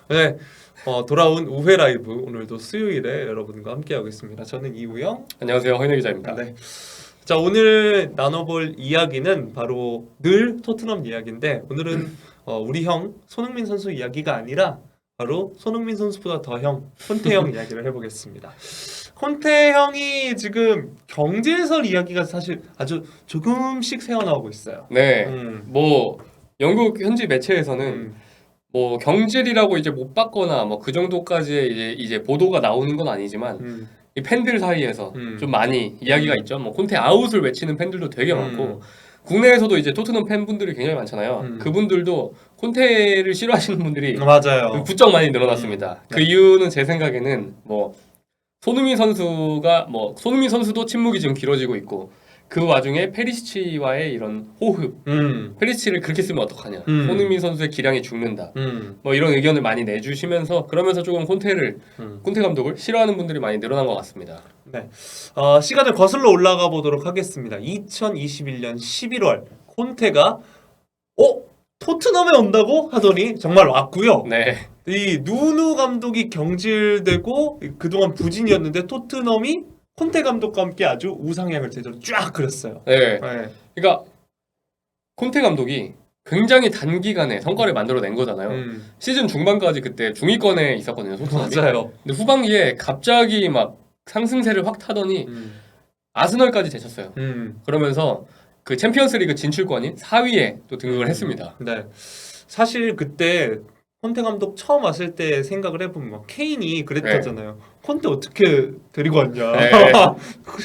네, 돌아온 우회 라이브 오늘도 수요일에 여러분과 함께하고 있습니다. 저는 이우영. 안녕하세요, 허인혜 기자입니다. 네. 자, 오늘 나눠볼 이야기는 바로 늘 토트넘 이야기인데 오늘은 우리 형 손흥민 선수 이야기가 아니라 바로 손흥민 선수보다 더 형 콘테 형 이야기를 해보겠습니다. 콘테 형이 지금 경질설 이야기가 사실 아주 조금씩 새어나오고 있어요. 네, 음. 뭐 영국 현지 매체에서는 음. 뭐 경질이라고 이제 못 받거나 뭐 그 정도까지의 이제 보도가 나오는 건 아니지만 음. 이 팬들 사이에서 음. 좀 많이 이야기가 있죠. 뭐 콘테 아웃을 외치는 팬들도 되게 많고 국내에서도 이제 토트넘 팬분들이 굉장히 많잖아요. 그분들도 콘테를 싫어하시는 분들이 맞아요. 부쩍 많이 늘어났습니다. 그 이유는 제 생각에는 뭐 손흥민 선수도 침묵이 지금 길어지고 있고 그 와중에 페리시치와의 이런 호흡, 페리시치를 그렇게 쓰면 어떡하냐, 손흥민 선수의 기량이 죽는다, 뭐 이런 의견을 많이 내주시면서 그러면서 조금 콘테 감독을 싫어하는 분들이 많이 늘어난 것 같습니다. 네, 시간을 거슬러 올라가 보도록 하겠습니다. 2021년 11월 콘테가 토트넘에 온다고 하더니 정말 왔고요. 네, 이 누누 감독이 경질되고 그동안 부진이었는데 토트넘이 콘테 감독과 함께 아주 우상향을 제대로 쫙 그렸어요. 네. 네. 그러니까 콘테 감독이 굉장히 단기간에 성과를 만들어낸 거잖아요. 시즌 중반까지 그때 중위권에 있었거든요, 토트넘이. 맞아요. 근데 후반기에 갑자기 막 상승세를 확 타더니 아스널까지 제쳤어요. 그러면서 그 챔피언스리그 진출권인 4위에 또 등극을 했습니다. 네, 사실 그때 콘테 감독 처음 왔을 때 생각을 해보면 막 케인이 그랬다잖아요. 콘테 어떻게 데리고 왔냐. 네.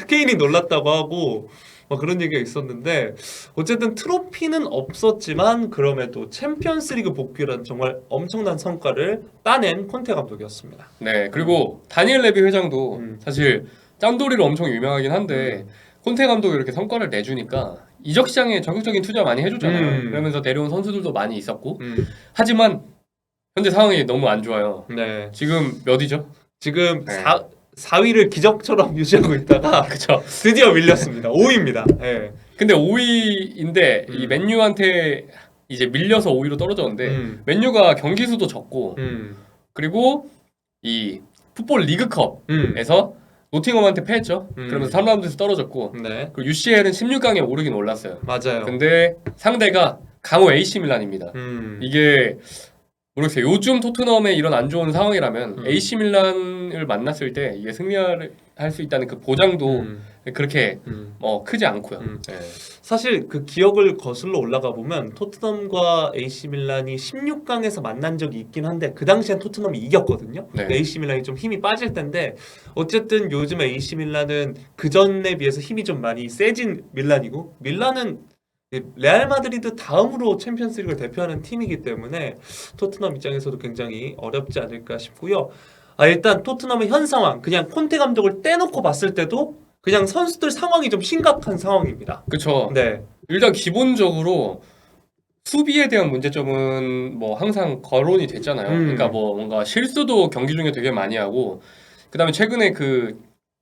케인이 놀랐다고 하고 막 그런 얘기가 있었는데 어쨌든 트로피는 없었지만 그럼에도 챔피언스리그 복귀란 정말 엄청난 성과를 따낸 콘테 감독이었습니다. 네, 그리고 다니엘 레비 회장도 사실 짠돌이로 엄청 유명하긴 한데 콘테 감독이 이렇게 성과를 내주니까 이적 시장에 적극적인 투자 많이 해줬잖아요. 그러면서 데려온 선수들도 많이 있었고 하지만 현재 상황이 너무 안 좋아요. 네, 지금 몇이죠? 지금 네. 4위를 기적처럼 유지하고 있다가 그쵸. 드디어 밀렸습니다. 5위입니다. 네. 근데 5위인데 이 맨유한테 이제 밀려서 5위로 떨어졌는데 맨유가 경기 수도 적고 그리고 이 풋볼 리그컵에서 노팅엄한테 패했죠. 그러면서 3라운드에서 떨어졌고 네, 그리고 UCL은 16강에 오르긴 올랐어요. 맞아요. 근데 상대가 강호 AC 밀란입니다. 이게 모르겠어요. 요즘 토트넘의 이런 안 좋은 상황이라면 AC 밀란을 만났을 때 이게 승리할 수 있다는 그 보장도 그렇게 크지 않고요. 네. 사실 그 기억을 거슬러 올라가 보면 토트넘과 AC 밀란이 16강에서 만난 적이 있긴 한데 그 당시엔 토트넘이 이겼거든요. 네. AC 밀란이 좀 힘이 빠질 텐데 어쨌든 요즘 AC 밀란은 그 전에 비해서 힘이 좀 많이 세진 밀란이고 밀란은 레알 마드리드 다음으로 챔피언스리그를 대표하는 팀이기 때문에 토트넘 입장에서도 굉장히 어렵지 않을까 싶고요. 일단 토트넘의 현 상황 그냥 콘테 감독을 떼놓고 봤을 때도 그냥 선수들 상황이 좀 심각한 상황입니다. 그쵸. 네. 일단 기본적으로 수비에 대한 문제점은 뭐 항상 거론이 됐잖아요. 그러니까 뭐 뭔가 실수도 경기 중에 되게 많이 하고 그다음에 최근에 그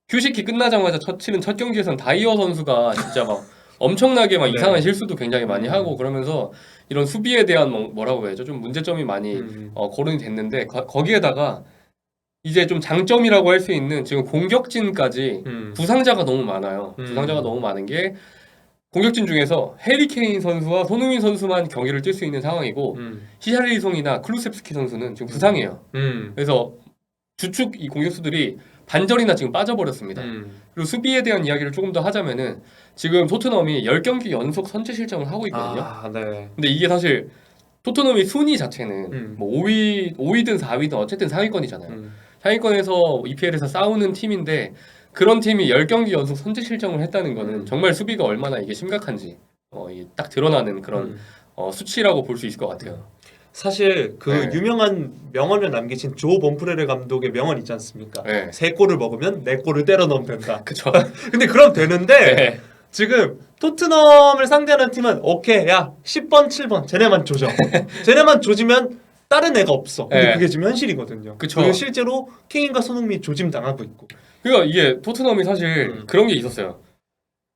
휴식기 끝나자마자 치는 첫 경기에선 다이어 선수가 진짜 막 엄청나게 막 네. 이상한 실수도 굉장히 많이 하고 그러면서 이런 수비에 대한 뭐라고 해야죠? 좀 문제점이 많이 거론이 됐는데 거기에다가 이제 좀 장점이라고 할 수 있는 지금 공격진까지 부상자가 너무 많아요. 부상자가 너무 많은 게 공격진 중에서 해리 케인 선수와 손흥민 선수만 경기를 뛸 수 있는 상황이고 히샬리송이나 클루셉스키 선수는 지금 부상이에요. 그래서 주축 이 공격수들이 반절이나 지금 빠져버렸습니다. 그리고 수비에 대한 이야기를 조금 더 하자면은 지금 토트넘이 10경기 연속 선제 실점을 하고 있거든요. 네. 근데 이게 사실 토트넘의 순위 자체는 뭐 5위든 4위든 어쨌든 상위권이잖아요. 상위권에서 EPL에서 싸우는 팀인데 그런 팀이 10경기 연속 선제 실점을 했다는 거는 정말 수비가 얼마나 이게 심각한지 이게 딱 드러나는 그런 수치라고 볼 수 있을 것 같아요. 사실 그 네. 유명한 명언을 남기신 조 본프레르 감독의 명언 있지 않습니까? 네. 3골을 먹으면 4골을 때려 넣으면 된다. 그쵸. 근데 그럼 되는데 네. 지금 토트넘을 상대하는 팀은 오케이 야 10번 7번 쟤네만 조져. 쟤네만 조지면 다른 애가 없어. 근데 네. 그게 지금 현실이거든요. 그쵸. 그리고 실제로 케인과 손흥민이 조짐 당하고 있고. 그러니까 이게 토트넘이 사실 그런 게 있었어요.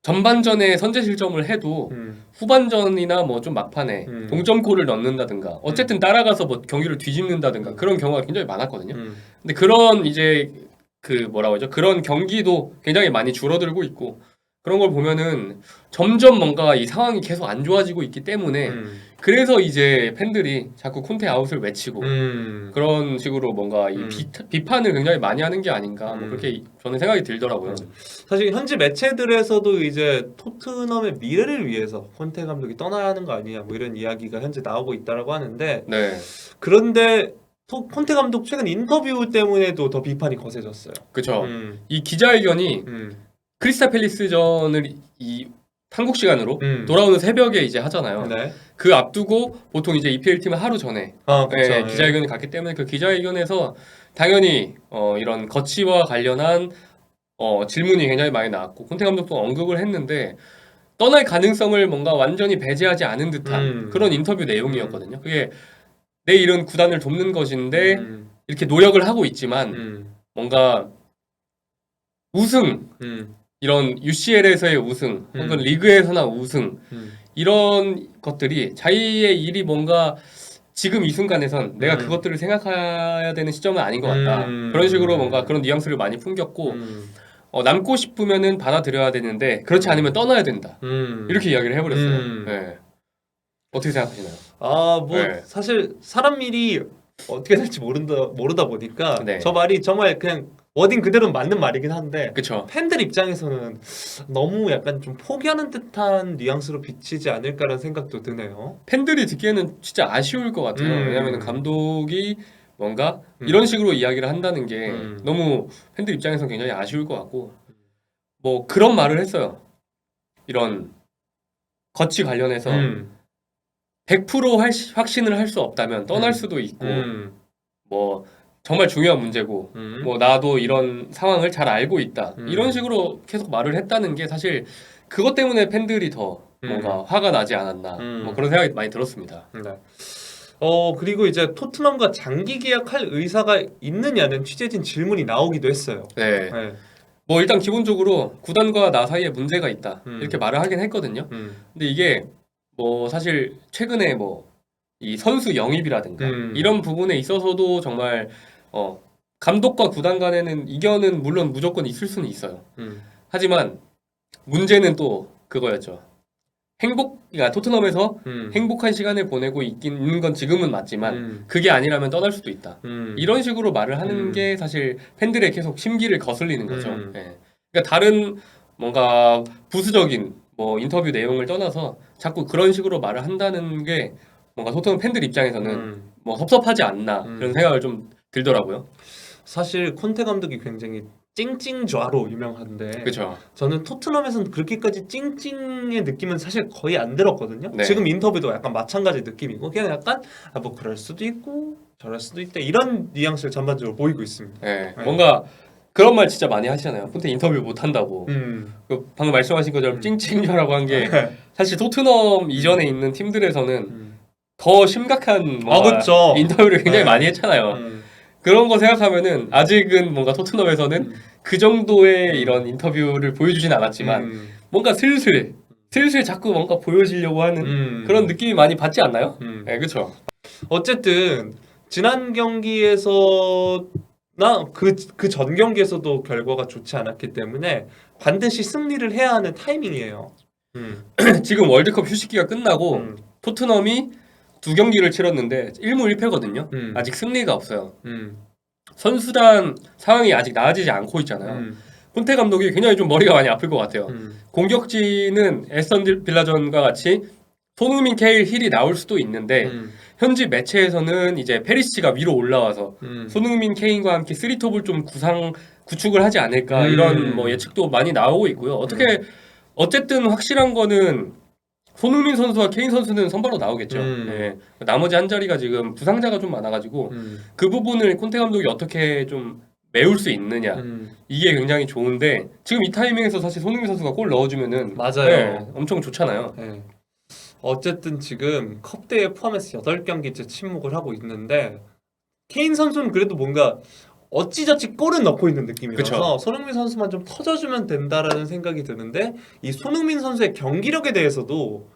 전반전에 선제 실점을 해도 후반전이나 뭐 좀 막판에 동점골을 넣는다든가 어쨌든 따라가서 뭐 경기를 뒤집는다든가 그런 경우가 굉장히 많았거든요. 근데 그런 이제 그 뭐라고 하죠? 그런 경기도 굉장히 많이 줄어들고 있고 그런 걸 보면은 점점 뭔가 이 상황이 계속 안 좋아지고 있기 때문에 그래서 이제 팬들이 자꾸 콘테 아웃을 외치고 그런 식으로 뭔가 이 비판을 굉장히 많이 하는 게 아닌가 뭐 그렇게 저는 생각이 들더라고요. 사실 현지 매체들에서도 이제 토트넘의 미래를 위해서 콘테 감독이 떠나야 하는 거 아니냐 뭐 이런 이야기가 현재 나오고 있다라고 하는데 네, 그런데 콘테 감독 최근 인터뷰 때문에도 더 비판이 거세졌어요. 그렇죠. 이 기자회견이 크리스탈 팰리스전을 이 한국 시간으로 돌아오는 새벽에 이제 하잖아요. 네. 그 앞두고 보통 이제 EPL 팀은 하루 전에 그쵸. 네, 기자회견을 갔기 때문에 그 기자회견에서 당연히 이런 거치와 관련한 질문이 굉장히 많이 나왔고 콘테 감독도 언급을 했는데 떠날 가능성을 뭔가 완전히 배제하지 않은 듯한 그런 인터뷰 내용이었거든요. 그게 내 이런 구단을 돕는 것인데 이렇게 노력을 하고 있지만 뭔가 우승 이런 UCL에서의 우승 혹은 리그에서나 우승 이런 것들이 자기의 일이 뭔가 지금 이 순간에선 내가 그것들을 생각해야 되는 시점은 아닌 것 같다. 그런 식으로 뭔가 그런 뉘앙스를 많이 풍겼고 남고 싶으면은 받아들여야 되는데 그렇지 않으면 떠나야 된다. 이렇게 이야기를 해버렸어요. 네. 어떻게 생각하시나요? 뭐 네. 사실 사람 일이 어떻게 될지 모르다 보니까 네. 저 말이 정말 그냥 워딩 그대로 맞는 말이긴 한데 그쵸. 팬들 입장에서는 너무 약간 좀 포기하는 듯한 뉘앙스로 비치지 않을까라는 생각도 드네요. 팬들이 듣기에는 진짜 아쉬울 것 같아요. 왜냐하면 감독이 뭔가 이런 식으로 이야기를 한다는 게 너무 팬들 입장에서 굉장히 아쉬울 것 같고 뭐 그런 말을 했어요. 이런 거치 관련해서 100% 확신을 할 수 없다면 떠날 수도 있고 뭐 정말 중요한 문제고 뭐 나도 이런 상황을 잘 알고 있다 이런 식으로 계속 말을 했다는 게 사실 그것 때문에 팬들이 더 뭔가 화가 나지 않았나 뭐 그런 생각이 많이 들었습니다. 네. 그리고 이제 토트넘과 장기 계약할 의사가 있느냐는 취재진 질문이 나오기도 했어요. 네. 네. 뭐 일단 기본적으로 구단과 나 사이에 문제가 있다 이렇게 말을 하긴 했거든요. 근데 이게 뭐 사실 최근에 뭐 이 선수 영입이라든가 이런 부분에 있어서도 정말 감독과 구단 간에는 이견은 물론 무조건 있을 수는 있어요. 하지만 문제는 또 그거였죠. 그러니까 토트넘에서 행복한 시간을 보내고 있는 건 지금은 맞지만 그게 아니라면 떠날 수도 있다. 이런 식으로 말을 하는 게 사실 팬들의 계속 심기를 거슬리는 거죠. 예. 그러니까 다른 뭔가 부수적인 뭐 인터뷰 내용을 떠나서 자꾸 그런 식으로 말을 한다는 게 뭔가 토트넘 팬들 입장에서는 뭐 섭섭하지 않나 그런 생각을 좀 들더라고요. 사실 콘테 감독이 굉장히 찡찡좌로 유명한데 그렇죠. 저는 토트넘에서는 그렇게까지 찡찡의 느낌은 사실 거의 안 들었거든요. 네. 지금 인터뷰도 약간 마찬가지 느낌이고 그냥 약간 뭐 그럴 수도 있고 저럴 수도 있다 이런 뉘앙스를 전반적으로 보이고 있습니다. 네. 네. 뭔가 그런 말 진짜 많이 하시잖아요. 콘테 인터뷰 못 한다고. 그 방금 말씀하신 것처럼 찡찡녀라고 한 게 사실 토트넘 이전에 있는 팀들에서는 더 심각한 뭔가 그쵸. 인터뷰를 굉장히 네. 많이 했잖아요. 그런 거 생각하면은 아직은 뭔가 토트넘에서는 그 정도의 이런 인터뷰를 보여주진 않았지만 뭔가 슬슬 자꾸 뭔가 보여지려고 하는 그런 느낌이 많이 받지 않나요? 네, 그렇죠. 어쨌든 지난 경기에서나 그 전 경기에서도 결과가 좋지 않았기 때문에 반드시 승리를 해야 하는 타이밍이에요. 지금 월드컵 휴식기가 끝나고 토트넘이 2경기를 치렀는데 1무 1패거든요. 아직 승리가 없어요. 선수단 상황이 아직 나아지지 않고 있잖아요. 콘테 감독이 굉장히 좀 머리가 많이 아플 것 같아요. 공격진은 에스턴 빌라전과 같이 손흥민, 케일, 힐이 나올 수도 있는데 현지 매체에서는 이제 페리시치가 위로 올라와서 손흥민, 케인과 함께 쓰리톱을 좀 구축을 하지 않을까 이런 뭐 예측도 많이 나오고 있고요. 어쨌든 확실한 거는 손흥민 선수와 케인 선수는 선발로 나오겠죠. 네. 나머지 한 자리가 지금 부상자가 좀 많아가지고 그 부분을 콘테 감독이 어떻게 좀 메울 수 있느냐 이게 굉장히 좋은데 지금 이 타이밍에서 사실 손흥민 선수가 골 넣어주면은 맞아요. 네, 엄청 좋잖아요. 네. 어쨌든 지금 컵대회 포함해서 8경기째 침묵을 하고 있는데 케인 선수는 그래도 뭔가 어찌저찌 골은 넣고 있는 느낌이라서 그쵸. 손흥민 선수만 좀 터져주면 된다라는 생각이 드는데 이 손흥민 선수의 경기력에 대해서도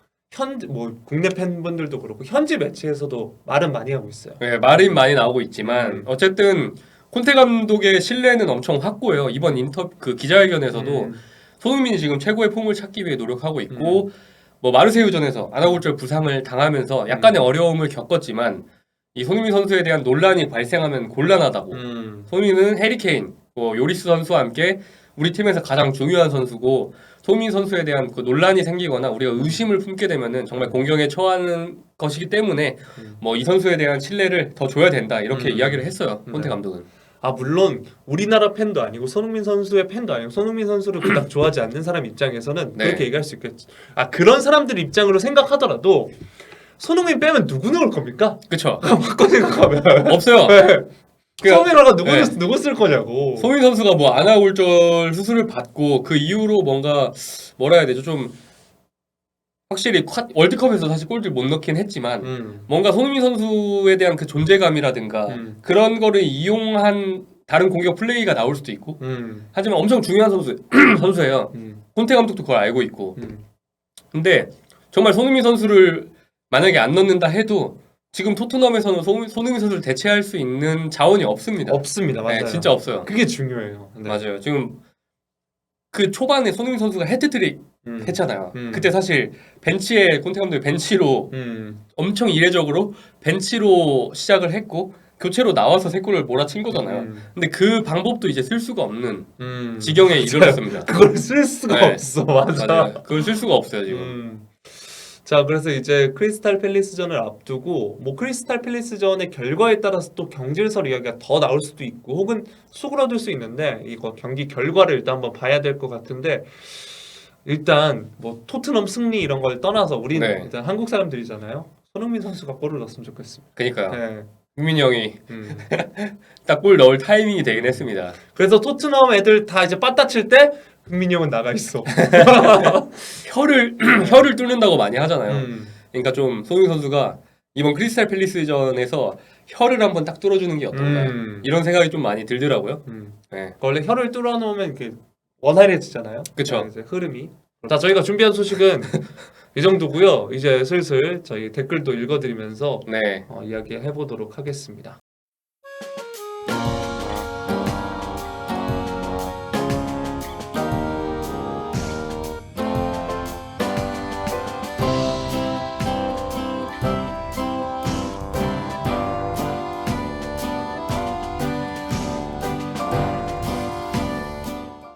국내 팬분들도 그렇고 현지 매체에서도 말은 많이 하고 있어요. 네, 말이 많이 나오고 있지만 어쨌든 콘테 감독의 신뢰는 엄청 확고해요. 이번 그 기자회견에서도 손흥민이 지금 최고의 폼을 찾기 위해 노력하고 있고 뭐 마르세유전에서 아나골절 부상을 당하면서 약간의 어려움을 겪었지만 이 손흥민 선수에 대한 논란이 발생하면 곤란하다고. 손흥민은 해리케인, 뭐 요리스 선수와 함께 우리 팀에서 가장 중요한 선수고 손흥민 선수에 대한 그 논란이 생기거나 우리가 의심을 품게 되면은 정말 공경에 처하는 것이기 때문에 뭐 이 선수에 대한 신뢰를 더 줘야 된다 이렇게 이야기를 했어요. 콘테 네. 감독은. 아 물론 우리나라 팬도 아니고 손흥민 선수의 팬도 아니고 손흥민 선수를 그닥 좋아하지 않는 사람 입장에서는 네. 그렇게 얘기할 수 있겠지. 아 그런 사람들 입장으로 생각하더라도 손흥민 빼면 누구 넣을 겁니까? 그쵸? 바꿔 생각하면 없어요. 네. 그- 손흥민이가 네. 누구 쓸 거냐고. 손흥민 선수가 뭐 아나골절 수술을 받고 그 이후로 뭔가 뭐라 해야 되죠? 좀 확실히 월드컵에서 사실 골을 못 넣긴 했지만 뭔가 손흥민 선수에 대한 그 존재감이라든가 그런 거를 이용한 다른 공격 플레이가 나올 수도 있고 하지만 엄청 중요한 선수예요. 콘테 감독도 그걸 알고 있고 근데 정말 손흥민 선수를 만약에 안 넣는다 해도 지금 토트넘에서는 손흥민 선수를 대체할 수 있는 자원이 없습니다. 없습니다. 맞아요. 네, 진짜 없어요. 그게 중요해요. 네. 맞아요. 지금 그 초반에 손흥민 선수가 헤트트릭 했잖아요. 그때 사실 벤치에 콘테 감독이 벤치로 엄청 이례적으로 벤치로 시작을 했고 교체로 나와서 세 골을 몰아친 거잖아요. 근데 그 방법도 이제 쓸 수가 없는 지경에 이르렀습니다. 그걸 쓸 수가 네. 없어. 맞아. 맞아요. 그걸 쓸 수가 없어요 지금. 자, 그래서 이제 크리스탈 팰리스전을 앞두고 뭐 크리스탈 팰리스전의 결과에 따라서 또 경질설 이야기가 더 나올 수도 있고 혹은 수그러들 수 있는데 이거 경기 결과를 일단 한번 봐야 될 것 같은데 일단 뭐 토트넘 승리 이런 걸 떠나서 우리는 네. 일단 한국 사람들이잖아요. 손흥민 선수가 골을 넣었으면 좋겠습니다. 그러니까요. 네. 국민이 형이 딱 골 넣을 타이밍이 되긴 했습니다. 그래서 토트넘 애들 다 이제 빠따칠 때 국민이 형은 나가 있어. 혀를 뚫는다고 많이 하잖아요. 그러니까 좀 손흥민 선수가 이번 크리스탈 팰리스전에서 혀를 한번 딱 뚫어주는 게 어떤가 이런 생각이 좀 많이 들더라고요. 네. 원래 혀를 뚫어놓으면 이렇게 원활해지잖아요. 그쵸. 이제 흐름이. 자, 저희가 준비한 소식은 이 정도고요. 이제 슬슬 저희 댓글도 읽어드리면서 네. 이야기해 보도록 하겠습니다.